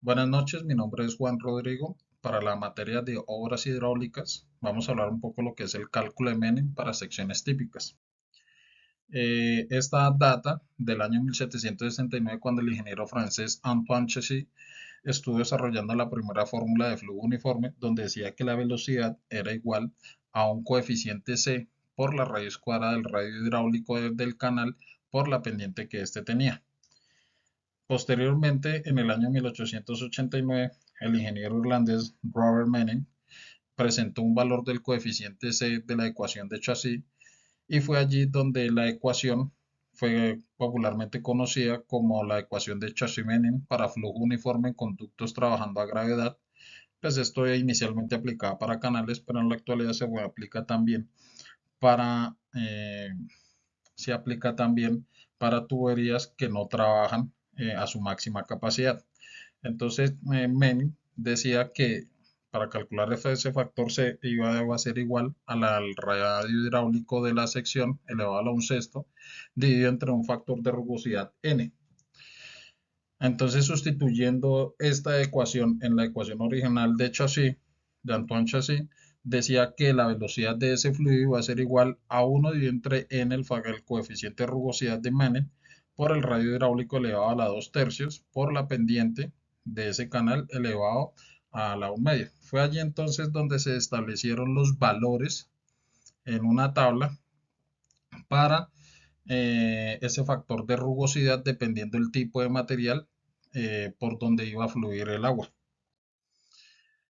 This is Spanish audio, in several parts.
Buenas noches, mi nombre es Juan Rodrigo. Para la materia de obras hidráulicas, vamos a hablar un poco de lo que es el cálculo de Menem para secciones típicas. Esta data del año 1769, cuando el ingeniero francés Antoine Chessy estuvo desarrollando la primera fórmula de flujo uniforme, donde decía que la velocidad era igual a un coeficiente c por la raíz cuadrada del radio hidráulico del canal por la pendiente que éste tenía. Posteriormente, en el año 1889, el ingeniero irlandés Robert Menem presentó un valor del coeficiente C de la ecuación de Chassis y fue allí donde la ecuación fue popularmente conocida como la ecuación de Chassis-Menem para flujo uniforme en conductos trabajando a gravedad. Pues esto inicialmente aplicaba para canales, pero en la actualidad aplica también para, se aplica también para tuberías que no trabajan a su máxima capacidad. Entonces, Menem decía que para calcular ese factor C iba a ser igual al radio hidráulico de la sección elevado a la un sexto dividido entre un factor de rugosidad n. Entonces, sustituyendo esta ecuación en la ecuación original de Chassis, de Antoine Chassis, decía que la velocidad de ese fluido iba a ser igual a 1 dividido entre n, el coeficiente de rugosidad de Menem, por el radio hidráulico elevado a la 2 tercios, por la pendiente de ese canal elevado a la 1 media. Fue allí entonces donde se establecieron los valores en una tabla para ese factor de rugosidad dependiendo del tipo de material por donde iba a fluir el agua.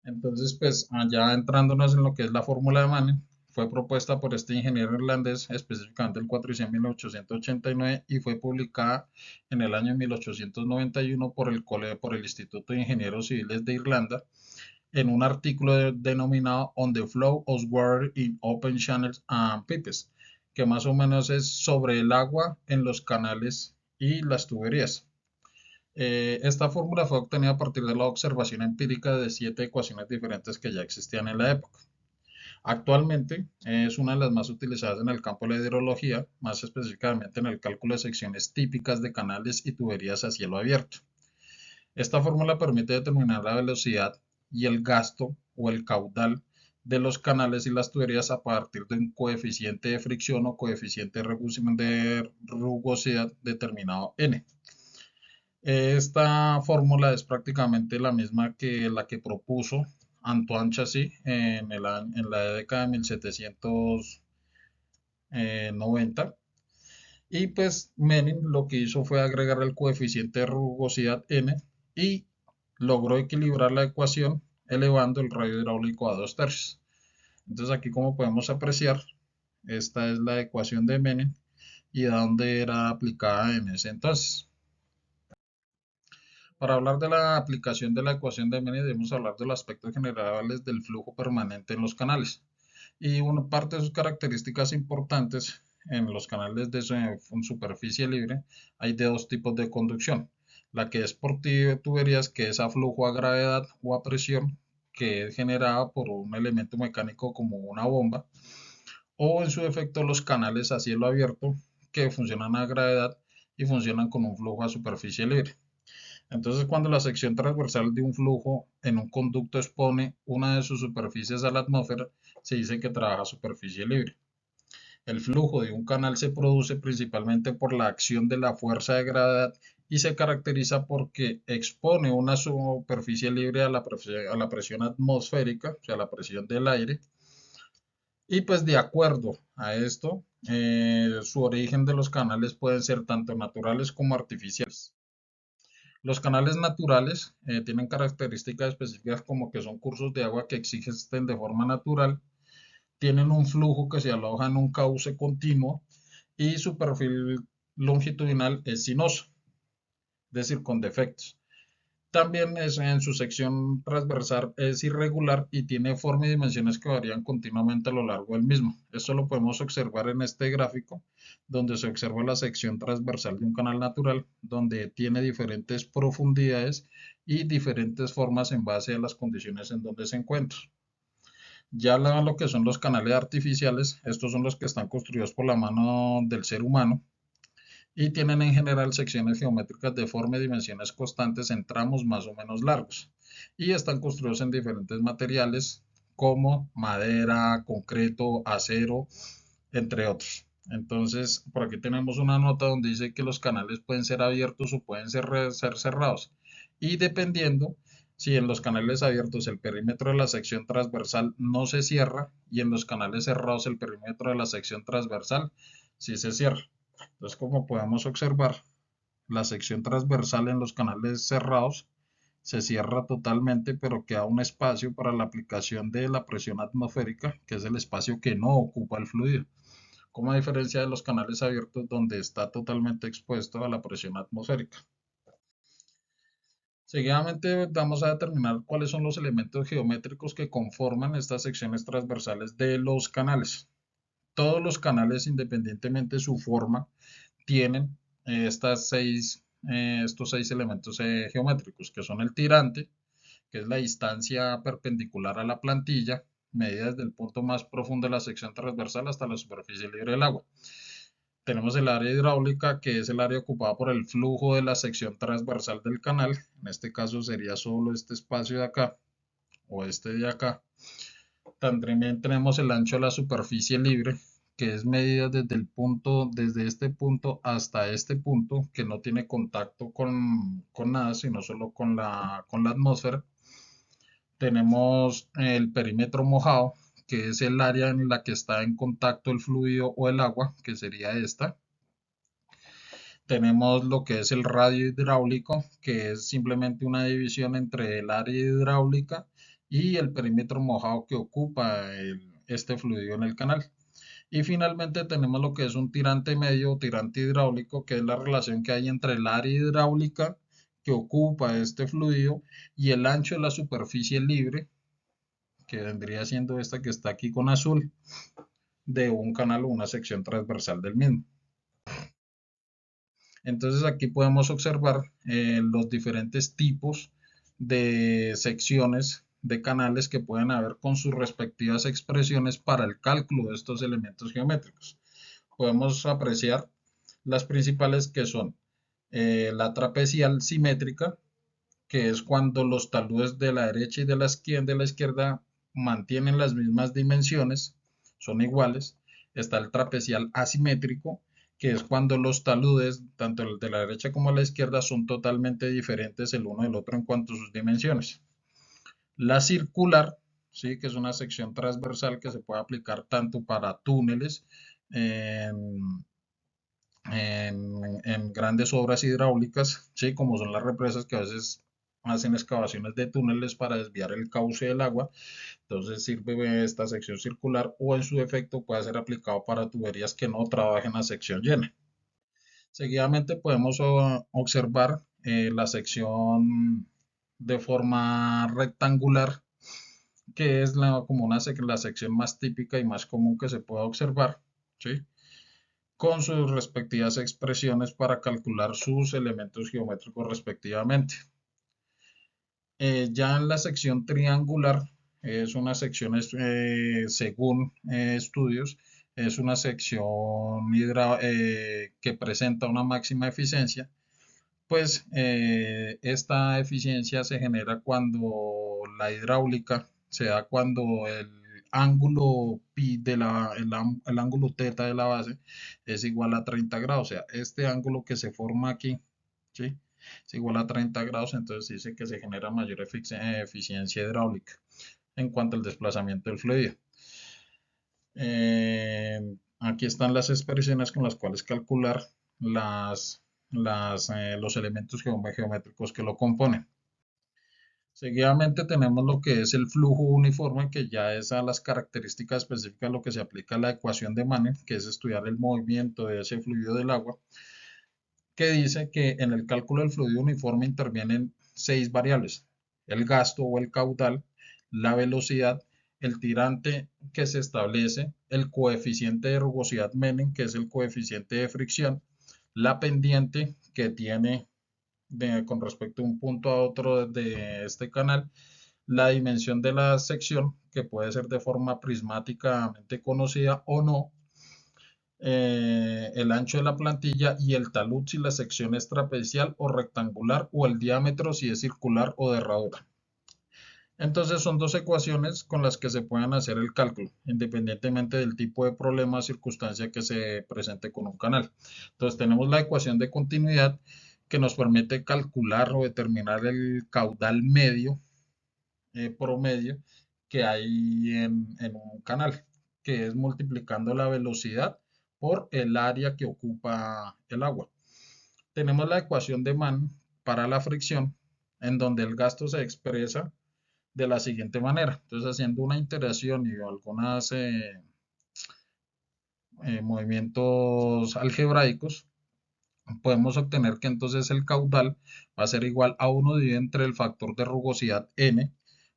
Entonces, pues allá entrándonos en lo que es la fórmula de Manning, fue propuesta por este ingeniero irlandés, específicamente el 4 de diciembre de 1889, y fue publicada en el año 1891 por el Instituto de Ingenieros Civiles de Irlanda en un artículo denominado On the Flow of Water in Open Channels and Pipes, que más o menos es sobre el agua en los canales y las tuberías. Esta fórmula fue obtenida a partir de la observación empírica de 7 ecuaciones diferentes que ya existían en la época. Actualmente es una de las más utilizadas en el campo de la hidrología, más específicamente en el cálculo de secciones típicas de canales y tuberías a cielo abierto. Esta fórmula permite determinar la velocidad y el gasto o el caudal de los canales y las tuberías a partir de un coeficiente de fricción o coeficiente de rugosidad determinado n. Esta fórmula es prácticamente la misma que la que propuso Antoine Chassis en la década de 1790. Y pues Menin lo que hizo fue agregar el coeficiente de rugosidad n y logró equilibrar la ecuación elevando el radio hidráulico a 2 tercios. Entonces aquí como podemos apreciar, esta es la ecuación de Menin y de dónde era aplicada en ese entonces. Para hablar de la aplicación de la ecuación de Menin debemos hablar de los aspectos generales del flujo permanente en los canales. Y una parte de sus características importantes en los canales de superficie libre hay de dos tipos de conducción. La que es por tuberías, que es a flujo a gravedad o a presión, que es generada por un elemento mecánico como una bomba, o en su defecto los canales a cielo abierto, que funcionan a gravedad y funcionan con un flujo a superficie libre. Entonces, cuando la sección transversal de un flujo en un conducto expone una de sus superficies a la atmósfera, se dice que trabaja a superficie libre. El flujo de un canal se produce principalmente por la acción de la fuerza de gravedad y se caracteriza porque expone una superficie libre a la presión atmosférica, o sea, la presión del aire. Y pues de acuerdo a esto, su origen de los canales pueden ser tanto naturales como artificiales. Los canales naturales tienen características específicas como que son cursos de agua que existen de forma natural, tienen un flujo que se aloja en un cauce continuo y su perfil longitudinal es sinuoso, es decir, con defectos. También en su sección transversal es irregular y tiene forma y dimensiones que varían continuamente a lo largo del mismo. Esto lo podemos observar en este gráfico, donde se observa la sección transversal de un canal natural, donde tiene diferentes profundidades y diferentes formas en base a las condiciones en donde se encuentra. Ya lo que son los canales artificiales, estos son los que están construidos por la mano del ser humano y tienen en general secciones geométricas de forma y dimensiones constantes en tramos más o menos largos y están construidos en diferentes materiales como madera, concreto, acero, entre otros. Entonces, por aquí tenemos una nota donde dice que los canales pueden ser abiertos o pueden ser cerrados. Y dependiendo, si en los canales abiertos el perímetro de la sección transversal no se cierra y en los canales cerrados el perímetro de la sección transversal sí se cierra. Entonces, como podemos observar, la sección transversal en los canales cerrados se cierra totalmente, pero queda un espacio para la aplicación de la presión atmosférica, que es el espacio que no ocupa el fluido, como a diferencia de los canales abiertos donde está totalmente expuesto a la presión atmosférica. Seguidamente vamos a determinar cuáles son los elementos geométricos que conforman estas secciones transversales de los canales. Todos los canales, independientemente de su forma, tienen estos seis elementos geométricos, que son el tirante, que es la distancia perpendicular a la plantilla, medida desde el punto más profundo de la sección transversal hasta la superficie libre del agua. Tenemos el área hidráulica, que es el área ocupada por el flujo de la sección transversal del canal. En este caso sería solo este espacio de acá o este de acá. También tenemos el ancho de la superficie libre, que es medida desde este punto hasta este punto, que no tiene contacto con nada, sino solo con la atmósfera. Tenemos el perímetro mojado, que es el área en la que está en contacto el fluido o el agua, que sería esta. Tenemos lo que es el radio hidráulico, que es simplemente una división entre el área hidráulica y el perímetro mojado que ocupa este fluido en el canal. Y finalmente tenemos lo que es un tirante medio o tirante hidráulico, que es la relación que hay entre el área hidráulica que ocupa este fluido y el ancho de la superficie libre, que vendría siendo esta que está aquí con azul, de un canal o una sección transversal del mismo. Entonces aquí podemos observar los diferentes tipos de secciones de canales que pueden haber con sus respectivas expresiones para el cálculo de estos elementos geométricos. Podemos apreciar las principales, que son la trapecial simétrica, que es cuando los taludes de la derecha y de la izquierda mantienen las mismas dimensiones, son iguales. Está el trapecial asimétrico, que es cuando los taludes, tanto el de la derecha como la izquierda, son totalmente diferentes el uno del otro en cuanto a sus dimensiones. La circular, ¿sí?, que es una sección transversal que se puede aplicar tanto para túneles, en, en grandes obras hidráulicas, ¿sí?, como son las represas, que a veces hacen excavaciones de túneles para desviar el cauce del agua. Entonces sirve esta sección circular, o en su defecto puede ser aplicado para tuberías que no trabajen a sección llena. Seguidamente podemos observar la sección de forma rectangular, que es la sección más típica y más común que se puede observar, ¿sí?, con sus respectivas expresiones para calcular sus elementos geométricos respectivamente. Ya en la sección triangular, es una sección, según estudios, es una sección que presenta una máxima eficiencia. Pues esta eficiencia se genera cuando la hidráulica se da cuando el ángulo pi el ángulo teta de la base es igual a 30 grados. O sea, este ángulo que se forma aquí, ¿sí?, es igual a 30 grados. Entonces dice que se genera mayor eficiencia hidráulica en cuanto al desplazamiento del fluido. Aquí están las expresiones con las cuales calcular los elementos geométricos que lo componen. Seguidamente tenemos lo que es el flujo uniforme, que ya es a las características específicas lo que se aplica a la ecuación de Manen, que es estudiar el movimiento de ese fluido del agua, que dice que en el cálculo del fluido uniforme intervienen 6 variables: el gasto o el caudal, la velocidad, el tirante que se establece, el coeficiente de rugosidad Menem, que es el coeficiente de fricción, la pendiente que tiene con respecto a un punto a otro de este canal, la dimensión de la sección, que puede ser de forma prismáticamente conocida o no, el ancho de la plantilla y el talud si la sección es trapecial o rectangular o el diámetro si es circular o de herradura. Entonces son dos ecuaciones con las que se pueden hacer el cálculo, independientemente del tipo de problema o circunstancia que se presente con un canal. Entonces tenemos la ecuación de continuidad que nos permite calcular o determinar el caudal medio, promedio, que hay en un canal, que es multiplicando la velocidad por el área que ocupa el agua. Tenemos la ecuación de Mann para la fricción, en donde el gasto se expresa de la siguiente manera. Entonces, haciendo una iteración y algunos movimientos algebraicos, podemos obtener que entonces el caudal va a ser igual a 1 dividido entre el factor de rugosidad n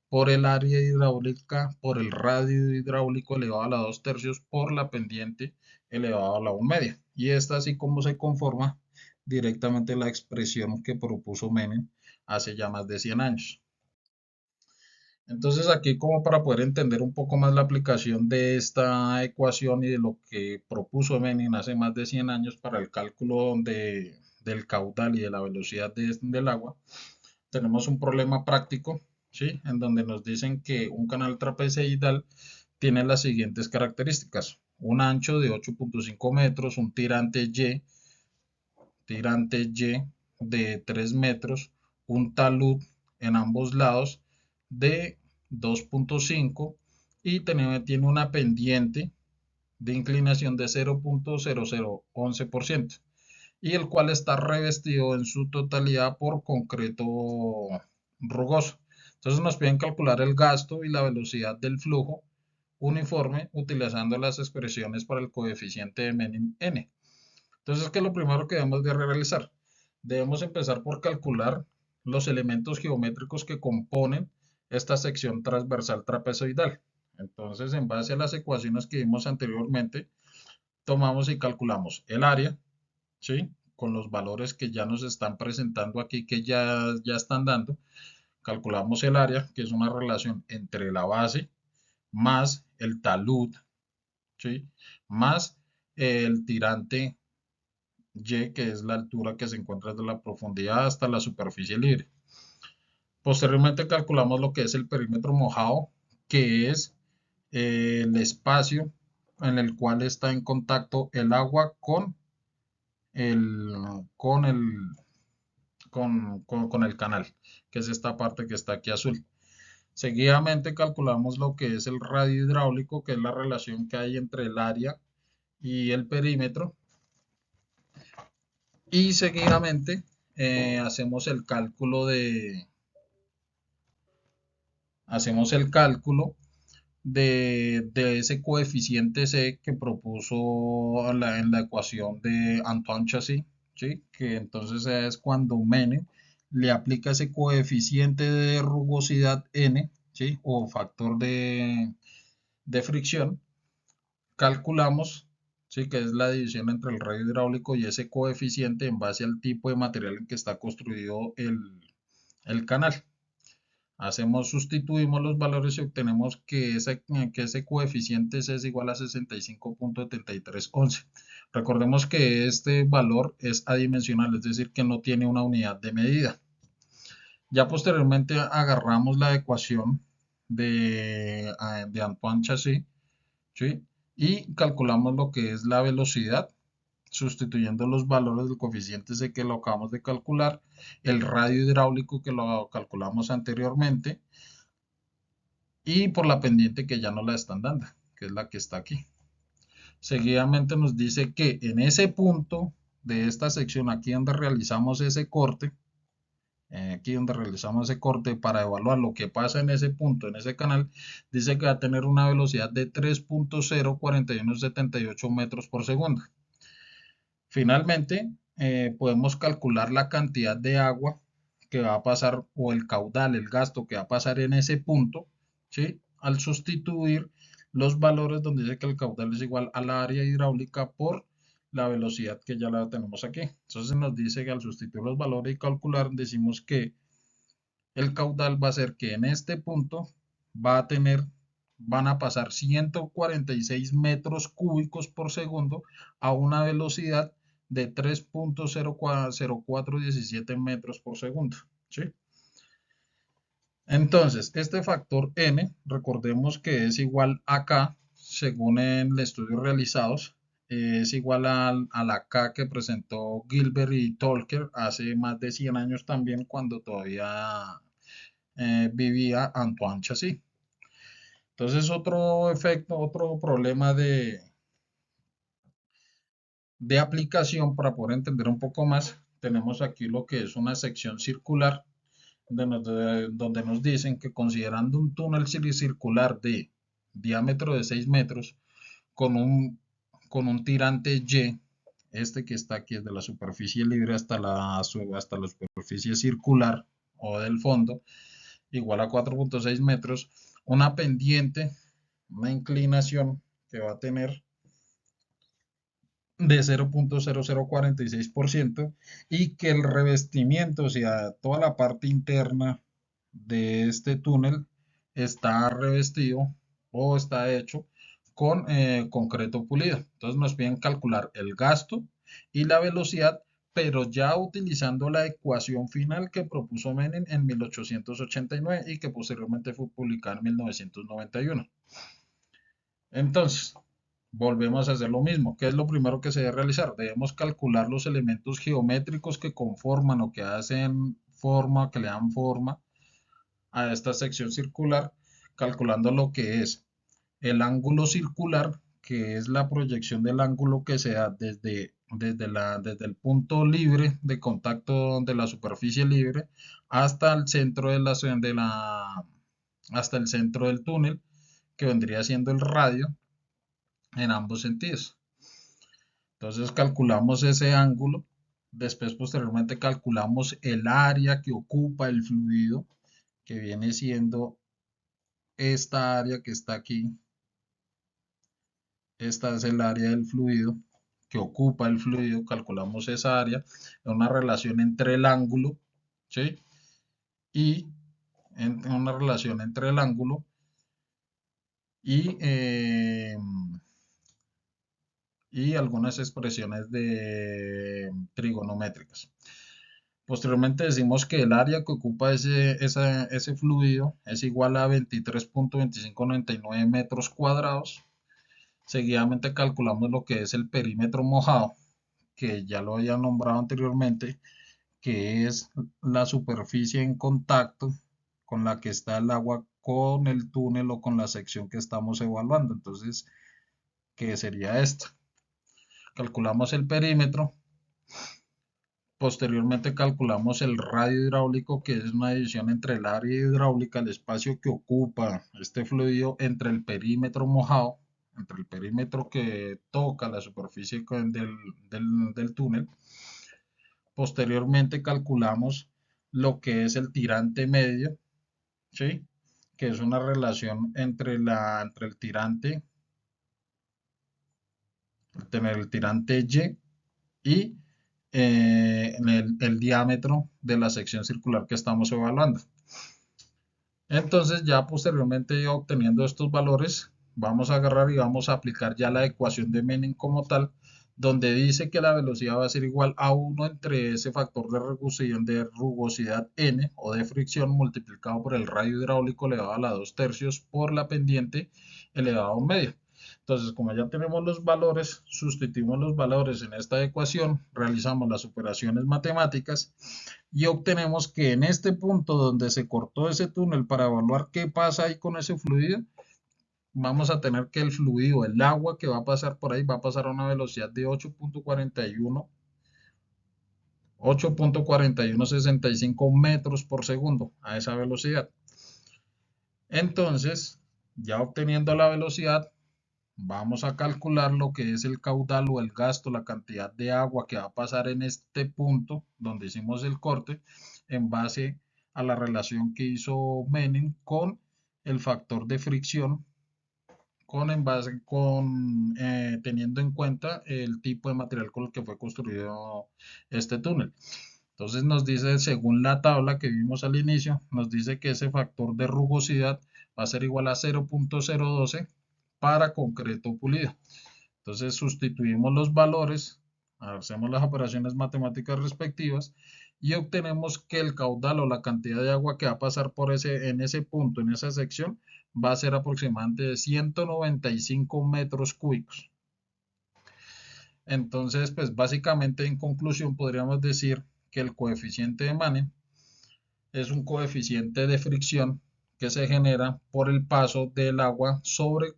por el área hidráulica por el radio hidráulico elevado a la 2 tercios por la pendiente elevado a la 1 media. Y esta así como se conforma directamente la expresión que propuso Menem hace ya más de 100 años. Entonces aquí como para poder entender un poco más la aplicación de esta ecuación y de lo que propuso Menin hace más de 100 años para el cálculo del caudal y de la velocidad del agua, tenemos un problema práctico, ¿sí? En donde nos dicen que un canal trapezoidal tiene las siguientes características. Un ancho de 8.5 metros, un tirante Y de 3 metros, un talud en ambos lados de 2.5 y tiene una pendiente de inclinación de 0.0011% y el cual está revestido en su totalidad por concreto rugoso. Entonces nos piden calcular el gasto y la velocidad del flujo uniforme utilizando las expresiones para el coeficiente de Menin n. Entonces, ¿qué es lo primero que debemos de realizar? Debemos empezar por calcular los elementos geométricos que componen esta sección transversal trapezoidal. Entonces, en base a las ecuaciones que vimos anteriormente, tomamos y calculamos el área, ¿sí? Con los valores que ya nos están presentando aquí, que ya están dando. Calculamos el área, que es una relación entre la base más el talud, ¿sí? Más el tirante Y, que es la altura que se encuentra desde la profundidad hasta la superficie libre. Posteriormente calculamos lo que es el perímetro mojado, que es el espacio en el cual está en contacto el agua el, con el, con el canal, que es esta parte que está aquí azul. Seguidamente calculamos lo que es el radio hidráulico, que es la relación que hay entre el área y el perímetro. Y seguidamente hacemos el cálculo de ese coeficiente C que propuso en la ecuación de Antoine Chassis, ¿sí? Que entonces es cuando Menem le aplica ese coeficiente de rugosidad N, ¿sí? O factor de fricción, calculamos, ¿sí? Que es la división entre el radio hidráulico y ese coeficiente en base al tipo de material en que está construido el canal. Sustituimos los valores y obtenemos que ese coeficiente es igual a 65.7311. Recordemos que este valor es adimensional, es decir, que no tiene una unidad de medida. Ya posteriormente agarramos la ecuación de Antoine Chassis, ¿sí? Y calculamos lo que es la velocidad, sustituyendo los valores del coeficiente C que lo acabamos de calcular, el radio hidráulico que lo calculamos anteriormente, y por la pendiente que ya no la están dando, que es la que está aquí. Seguidamente nos dice que en ese punto de esta sección, aquí donde realizamos ese corte, para evaluar lo que pasa en ese punto, en ese canal, dice que va a tener una velocidad de 3.04178 metros por segundo. Finalmente, podemos calcular la cantidad de agua que va a pasar o el caudal, el gasto que va a pasar en ese punto, ¿sí? Al sustituir los valores donde dice que el caudal es igual a la área hidráulica por la velocidad que ya la tenemos aquí. Entonces nos dice que al sustituir los valores y calcular, decimos que el caudal va a ser que en este punto va a tener van a pasar 146 metros cúbicos por segundo a una velocidad de 3.0417 metros por segundo, ¿sí? Entonces, este factor n, recordemos que es igual a k, según en estudios realizados, es igual a la k que presentó Gilbert y Tolkien hace más de 100 años también, cuando todavía vivía Antoine Chassis. Entonces, otro efecto, otro problema de aplicación para poder entender un poco más, tenemos aquí lo que es una sección circular donde nos dicen que considerando un túnel circular de diámetro de 6 metros con un tirante Y, este que está aquí desde la superficie libre hasta la superficie circular o del fondo, igual a 4.6 metros, una pendiente, una inclinación que va a tener de 0.0046% y que el revestimiento, o sea, toda la parte interna de este túnel está revestido o está hecho con concreto pulido. Entonces nos piden calcular el gasto y la velocidad, pero ya utilizando la ecuación final que propuso Menin en 1889 y que posteriormente fue publicada en 1991. Entonces, volvemos a hacer lo mismo. ¿Qué es lo primero que se debe realizar? Debemos calcular los elementos geométricos que conforman o que hacen forma, que le dan forma a esta sección circular, calculando lo que es el ángulo circular, que es la proyección del ángulo que se da desde el punto libre de contacto de la superficie libre hasta el centro hasta el centro del túnel, que vendría siendo el radio en ambos sentidos. Entonces calculamos ese ángulo, después posteriormente calculamos el área que ocupa el fluido, que viene siendo esta área que está aquí. Esta es el área del fluido que ocupa el fluido, calculamos esa área, en una relación entre el ángulo, ¿sí? Y en una relación entre el ángulo y, y algunas expresiones trigonométricas. Posteriormente decimos que el área que ocupa ese fluido es igual a 23.2599 metros cuadrados. Seguidamente calculamos lo que es el perímetro mojado, que ya lo había nombrado anteriormente, que es la superficie en contacto con la que está el agua con el túnel o con la sección que estamos evaluando. Entonces, ¿qué sería esto? Calculamos el perímetro. Posteriormente calculamos el radio hidráulico, que es una división entre el área hidráulica, el espacio que ocupa este fluido entre el perímetro mojado, entre el perímetro que toca la superficie del túnel. Posteriormente calculamos lo que es el tirante medio, ¿sí? Que es una relación entre el tirante, el tirante Y y el diámetro de la sección circular que estamos evaluando. Entonces ya posteriormente obteniendo estos valores, vamos a agarrar y vamos a aplicar ya la ecuación de Menin como tal, donde dice que la velocidad va a ser igual a 1 entre ese factor de rugosidad n o de fricción multiplicado por el radio hidráulico elevado a la 2/3 por la pendiente elevado a un medio. Entonces, como ya tenemos los valores, sustituimos los valores en esta ecuación, realizamos las operaciones matemáticas y obtenemos que en este punto donde se cortó ese túnel para evaluar qué pasa ahí con ese fluido, vamos a tener que el fluido, el agua que va a pasar por ahí, va a pasar a una velocidad de 8.4165 metros por segundo a esa velocidad. Entonces, ya obteniendo la velocidad, vamos a calcular lo que es el caudal o el gasto, la cantidad de agua que va a pasar en este punto donde hicimos el corte, en base a la relación que hizo Menin con el factor de fricción, teniendo en cuenta el tipo de material con el que fue construido este túnel. Entonces nos dice, según la tabla que vimos al inicio, nos dice que ese factor de rugosidad va a ser igual a 0.012 para concreto pulido. Entonces sustituimos los valores, hacemos las operaciones matemáticas respectivas y obtenemos que el caudal o la cantidad de agua que va a pasar en ese punto, en esa sección, va a ser aproximadamente de 195 metros cúbicos. Entonces, pues básicamente en conclusión podríamos decir que el coeficiente de Manen es un coeficiente de fricción que se genera por el paso del agua sobre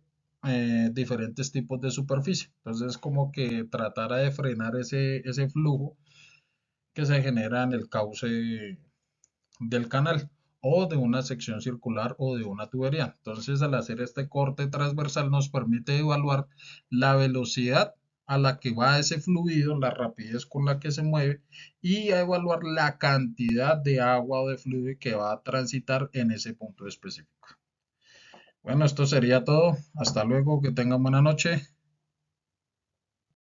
diferentes tipos de superficie. Entonces es como que tratara de frenar ese flujo que se genera en el cauce del canal o de una sección circular o de una tubería. Entonces, al hacer este corte transversal nos permite evaluar la velocidad a la que va ese fluido, la rapidez con la que se mueve y a evaluar la cantidad de agua o de fluido que va a transitar en ese punto específico. Bueno, esto sería todo. Hasta luego, que tengan buena noche.